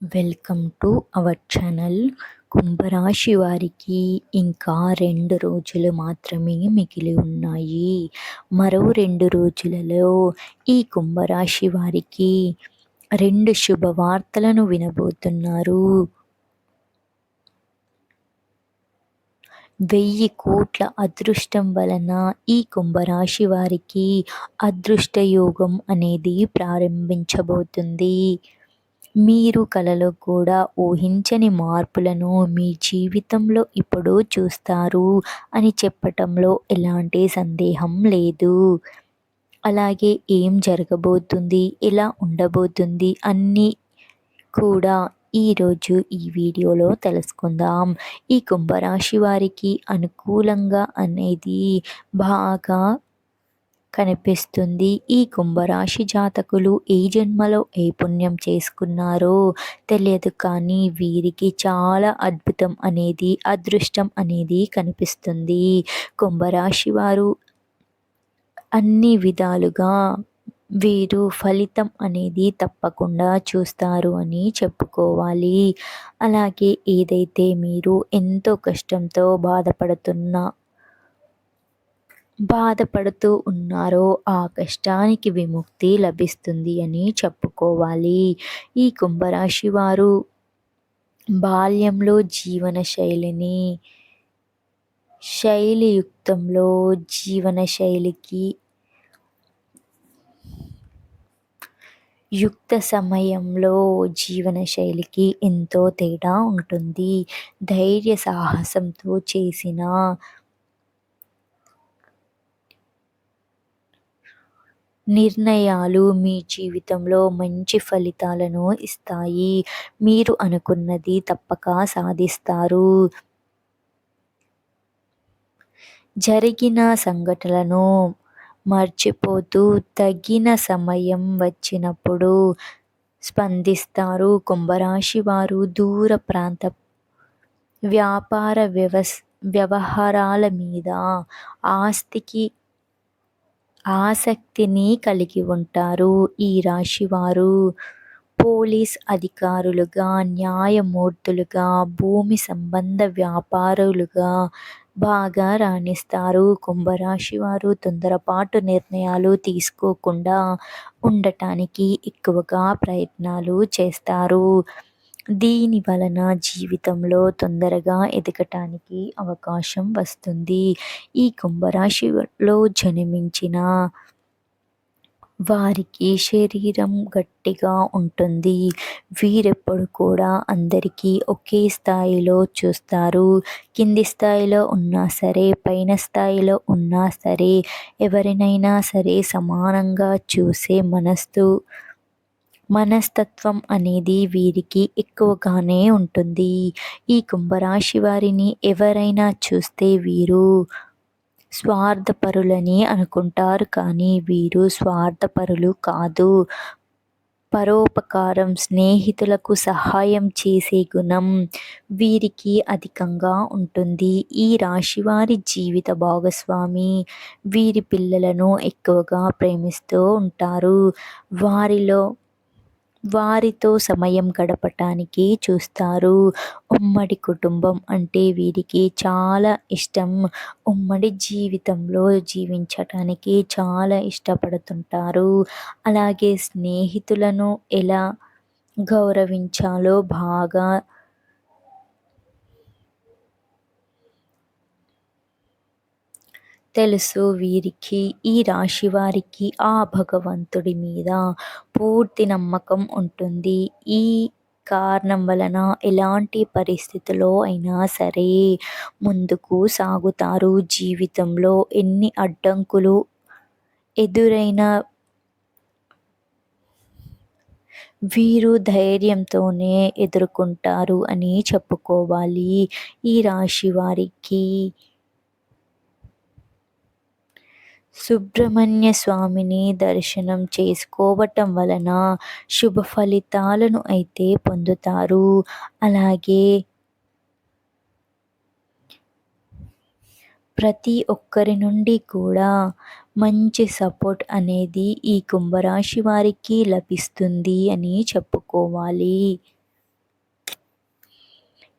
Welcome to our channel. కుంభరాశి వారికి ఇంకా 2 రోజులు మాత్రమే మిగిలి ఉన్నాయి. మరో 2 రోజులలో ఈ కుంభరాశి వారికి 2 శుభవార్తలను వినబోతున్నారు. 1000 కోట్ల అదృష్టం వలన ఈ కుంభరాశి వారికి అదృష్ట యోగం అనేది ప్రారంభించబోతుంది. మీరు కలలో కూడా ఊహించని మార్పులను మీ జీవితంలో ఇప్పుడు చూస్తారు అని చెప్పటంలో ఎలాంటి సందేహం లేదు. అలాగే ఏం జరగబోతుంది, ఎలా ఉండబోతుంది అన్నీ కూడా ఈరోజు ఈ వీడియోలో తెలుసుకుందాం. ఈ కుంభరాశి వారికి అనుకూలంగా అనేది బాగా కనిపిస్తుంది. ఈ కుంభరాశి జాతకులు ఏ జన్మలో ఏ పుణ్యం చేసుకున్నారో తెలియదు, కానీ వీరికి చాలా అద్భుతం అనేది, అదృష్టం అనేది కనిపిస్తుంది. కుంభరాశి వారు అన్ని విధాలుగా వీరు ఫలితం అనేది తప్పకుండా చూస్తారు అని చెప్పుకోవాలి. అలాగే ఏదైతే మీరు ఎంతో కష్టంతో బాధపడుతూ ఉన్నారో ఆ కష్టానికి విముక్తి లభిస్తుంది అని చెప్పుకోవాలి. ఈ కుంభరాశి వారు బాల్యంలో జీవనశైలికి యుక్త సమయంలో జీవనశైలికి ఎంతో తేడా ఉంటుంది. ధైర్య సాహసంతో చేసిన నిర్ణయాలు మీ జీవితంలో మంచి ఫలితాలను ఇస్తాయి. మీరు అనుకున్నది తప్పక సాధిస్తారు. జరిగిన సంఘటనలను మర్చిపోతూ తగిన సమయం వచ్చినప్పుడు స్పందిస్తారు. కుంభరాశి వారు దూర ప్రాంత వ్యాపార వ్యవహారాల మీద ఆసక్తిని కలిగి ఉంటారు. ఈ రాశివారు పోలీస్ అధికారులుగా, న్యాయమూర్తులుగా, భూమి సంబంధ వ్యాపారులుగా బాగా రాణిస్తారు. కుంభరాశి వారు తొందరపాటు నిర్ణయాలు తీసుకోకుండా ఉండటానికి ఎక్కువగా ప్రయత్నాలు చేస్తారు. దీని వలన జీవితంలో తొందరగా ఎదగటానికి అవకాశం వస్తుంది. ఈ కుంభరాశిలో జన్మించిన వారికి శరీరం గట్టిగా ఉంటుంది. వీరెప్పుడు కూడా అందరికీ ఒకే స్థాయిలో చూస్తారు. కింది స్థాయిలో ఉన్నా సరే, పైన స్థాయిలో ఉన్నా సరే, ఎవరినైనా సరే సమానంగా చూసే మనస్తత్వం అనేది వీరికి ఎక్కువగానే ఉంటుంది. ఈ కుంభరాశి వారిని ఎవరైనా చూస్తే వీరు స్వార్థపరులని అనుకుంటారు, కానీ వీరు స్వార్థపరులు కాదు. పరోపకారం, స్నేహితులకు సహాయం చేసే గుణం వీరికి అధికంగా ఉంటుంది. ఈ రాశివారి జీవిత భాగస్వామి వీరి పిల్లలను ఎక్కువగా ప్రేమిస్తూ ఉంటారు. వారితో సమయం గడపటానికి చూస్తారు. ఉమ్మడి కుటుంబం అంటే వీరికి చాలా ఇష్టం. ఉమ్మడి జీవితంలో జీవించటానికి చాలా ఇష్టపడుతుంటారు. అలాగే స్నేహితులను ఎలా గౌరవించాలో బాగా తెలుసు వీరికి. ఈ రాశి వారికి ఆ భగవంతుడి మీద పూర్తి నమ్మకం ఉంటుంది. ఈ కారణం వలన ఎలాంటి పరిస్థితుల్లో అయినా సరే ముందుకు సాగుతారు. జీవితంలో ఎన్ని అడ్డంకులు ఎదురైనా వీరు ధైర్యంతోనే ఎదుర్కొంటారు అని చెప్పుకోవాలి. ఈ రాశి వారికి సుబ్రహ్మణ్య స్వామిని దర్శనం చేసుకోవటం వలన శుభ ఫలితాలను అయితే పొందుతారు. అలాగే ప్రతి ఒక్కరి నుండి కూడా మంచి సపోర్ట్ అనేది ఈ కుంభరాశి వారికి లభిస్తుంది అని చెప్పుకోవాలి.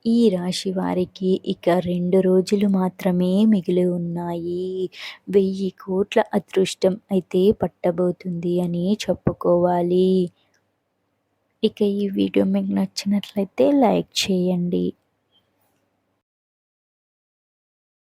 ఈ రాశి వారికి ఇక 2 రోజులు మాత్రమే మిగిలి ఉన్నాయి. 1000 కోట్ల అదృష్టం అయితే పట్టబోతుంది అని చెప్పుకోవాలి. ఇక ఈ వీడియో మీకు నచ్చినట్లయితే లైక్ చేయండి.